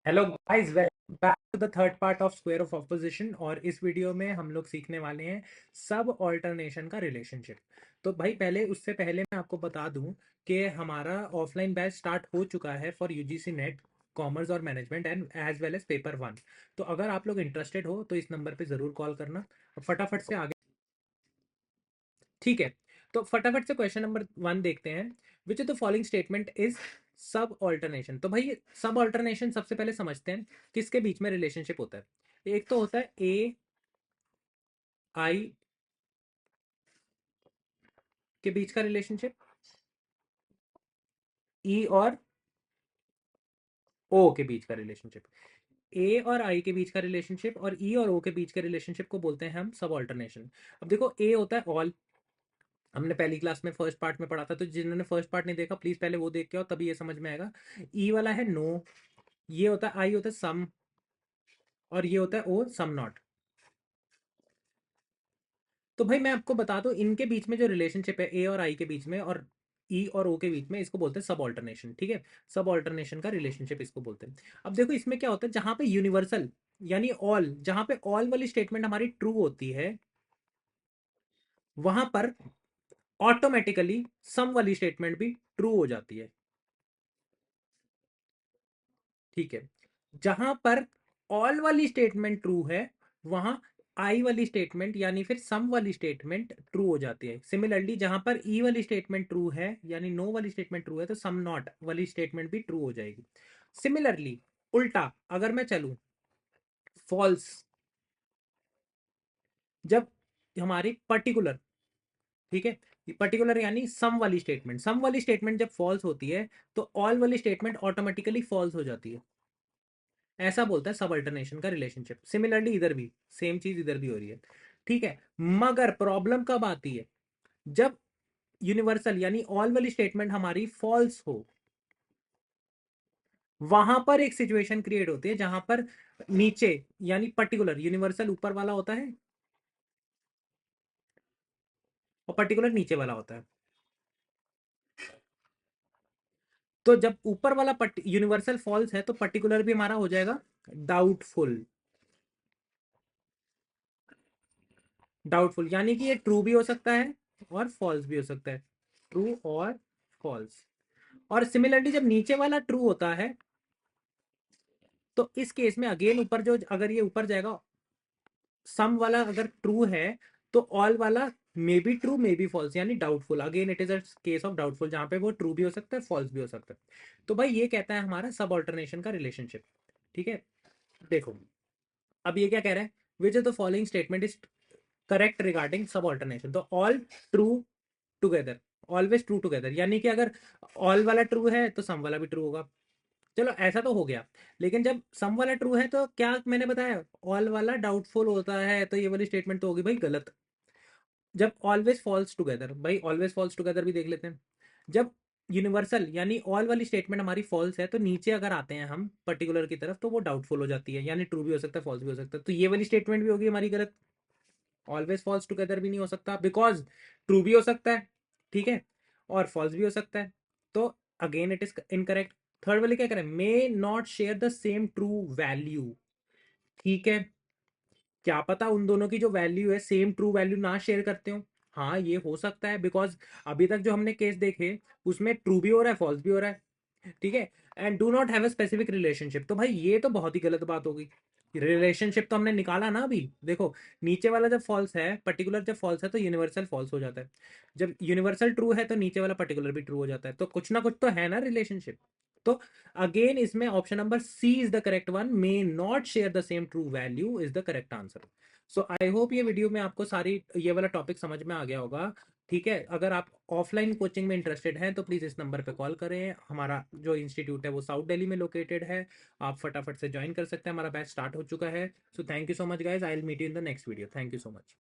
Hello guys, back to the third part of square of opposition. और इस video में हम लोग सीखने वाले हैं सब ऑल्टरनेशन का रिलेशनशिप। तो भाई पहले उससे पहले मैं आपको बता दूं कि हमारा ऑफलाइन बैच स्टार्ट हो चुका है फॉर यूजीसी नेट कॉमर्स और management and as well as paper one. तो अगर आप लोग इंटरेस्टेड हो तो इस नंबर पे ज़रूर कॉल करना। अब फटाफट से आगे, ठीक है। तो फटाफट से क्वेश्चन नंबर वन देखते हैं। Which of the following statement is सब ऑल्टरनेशन। तो भाई सब ऑल्टरनेशन सबसे पहले समझते हैं किसके बीच में रिलेशनशिप होता है। एक तो होता है ए आई के बीच का रिलेशनशिप, ई और ओ के बीच का रिलेशनशिप। ए और आई के बीच का रिलेशनशिप और ई और ओ के बीच के रिलेशनशिप को बोलते हैं हम सब ऑल्टरनेशन। अब देखो, ए होता है ऑल, हमने पहली क्लास में फर्स्ट पार्ट में पढ़ा था, तो जिन्होंने फर्स्ट पार्ट नहीं देखा प्लीज पहले वो देख के आओ, तभी ये समझ में आएगा। ई वाला है नो, ये होता है आई होता है सम, और ये होता है ओ सम नॉट। तो भाई मैं आपको बता दूं, इनके बीच में जो रिलेशनशिप है ए और आई के बीच में और ई और ओ के बीच में, इसको बोलते हैं सब ऑल्टरनेशन। ठीक है, सब ऑल्टरनेशन का रिलेशनशिप इसको बोलते हैं। अब देखो इसमें क्या होता है, जहां पे यूनिवर्सल यानी ऑल, जहां पे ऑल वाली स्टेटमेंट हमारी ट्रू होती है, वहां पर ऑटोमेटिकली सम वाली स्टेटमेंट भी ट्रू हो जाती है। ठीक है, जहां पर ऑल वाली स्टेटमेंट ट्रू है, वहां आई वाली स्टेटमेंट यानी फिर सम वाली स्टेटमेंट ट्रू हो जाती है। सिमिलरली जहां पर ई वाली स्टेटमेंट ट्रू है यानी नो वाली स्टेटमेंट ट्रू है, तो सम नॉट वाली स्टेटमेंट भी ट्रू हो जाएगी। सिमिलरली उल्टा अगर मैं चलूं, फॉल्स, जब हमारी पर्टिकुलर, ठीक है, पर्टिकुलर यानी सम वाली स्टेटमेंट जब फॉल्स होती है, तो ऑल वाली स्टेटमेंट ऑटोमेटिकली फॉल्स हो जाती है। ऐसा बोलता है सब अल्टरनेशन का रिलेशनशिप। सिमिलरली इधर भी सेम चीज इधर भी हो रही है। ठीक है, मगर प्रॉब्लम कब आती है, जब यूनिवर्सल यानी ऑल वाली स्टेटमेंट हमारी फॉल्स हो। वहां पर एक सिचुएशन क्रिएट होती है जहां पर नीचे यानी पर्टिकुलर, यूनिवर्सल यूपर वाला होता है और पर्टिकुलर नीचे वाला होता है। तो जब ऊपर वाला यूनिवर्सल फॉल्स है, तो पर्टिकुलर भी हमारा हो जाएगा डाउटफुल। डाउटफुल यानी कि ये ट्रू भी हो सकता है और फॉल्स भी हो सकता है, ट्रू और फॉल्स। और सिमिलरली जब नीचे वाला ट्रू होता है, तो इस केस में अगेन ऊपर जो, अगर ये ऊपर जाएगा, सम वाला अगर ट्रू है, तो ऑल वाला may be true may be false यानी doubtful. Again it is a case of doubtful, जहां पे वो ट्रू भी हो सकता है फॉल्स भी हो सकता है। तो भाई ये कहता है हमारा सब ऑल्टरनेशन का रिलेशनशिप। ठीक है, देखो अब ये क्या कह रहा है, which is the following statement is correct regarding सब ऑल्टरनेशन। तो all true together, always true together, यानी कि अगर ऑल वाला ट्रू है तो सम वाला भी ट्रू होगा। चलो ऐसा तो हो गया, लेकिन जब सम वाला ट्रू है तो क्या मैंने बताया, ऑल वाला डाउटफुल होता है, तो ये वाली स्टेटमेंट तो होगी भाई गलत। जब ऑलवेज फॉल्स टुगेदर, भाई ऑलवेज फॉल्स टुगेदर भी देख लेते हैं। जब यूनिवर्सल यानी ऑल वाली स्टेटमेंट हमारी फॉल्स है, तो नीचे अगर आते हैं हम पर्टिकुलर की तरफ, तो वो डाउटफुल हो जाती है, यानी ट्रू भी हो सकता है फॉल्स भी हो सकता है। तो ये वाली स्टेटमेंट भी होगी हमारी गलत। ऑलवेज फॉल्स टुगेदर भी नहीं हो सकता, बिकॉज ट्रू भी हो सकता है, ठीक है, और फॉल्स भी हो सकता है। तो again it is incorrect. Third वाले क्या करें, मे not share the same truth value. ठीक है, क्या पता उन दोनों की जो वैल्यू है सेम ट्रू वैल्यू ना शेयर करते हो। हाँ ये हो सकता है, बिकॉज अभी तक जो हमने केस देखे उसमें ट्रू भी हो रहा है फॉल्स भी हो रहा है। ठीक है, and do not have a specific relationship. तो भाई ये तो बहुत ही गलत बात होगी। रिलेशनशिप तो हमने निकाला ना अभी, देखो नीचे वाला जब फॉल्स है, पर्टिकुलर जब फॉल्स है, तो यूनिवर्सल फॉल्स हो जाता है। जब यूनिवर्सल ट्रू है, तो नीचे वाला पर्टिकुलर भी ट्रू हो जाता है। तो कुछ ना कुछ तो है ना रिलेशनशिप। तो अगेन इसमें option number C is the correct one, may not share the same truth value is the correct answer. So I hope ये वीडियो में आपको सारी ये वाला टॉपिक समझ में आ गया होगा। ठीक है, अगर आप ऑफलाइन कोचिंग में इंटरेस्टेड हैं तो प्लीज़ इस नंबर पे कॉल करें। हमारा जो इंस्टीट्यूट है वो साउथ दिल्ली में लोकेटेड है, आप फटाफट से ज्वाइन कर सकते हैं। हमारा बैच स्टार्ट हो चुका है। So thank you so much guys, I will meet you in the next video. Thank you so much.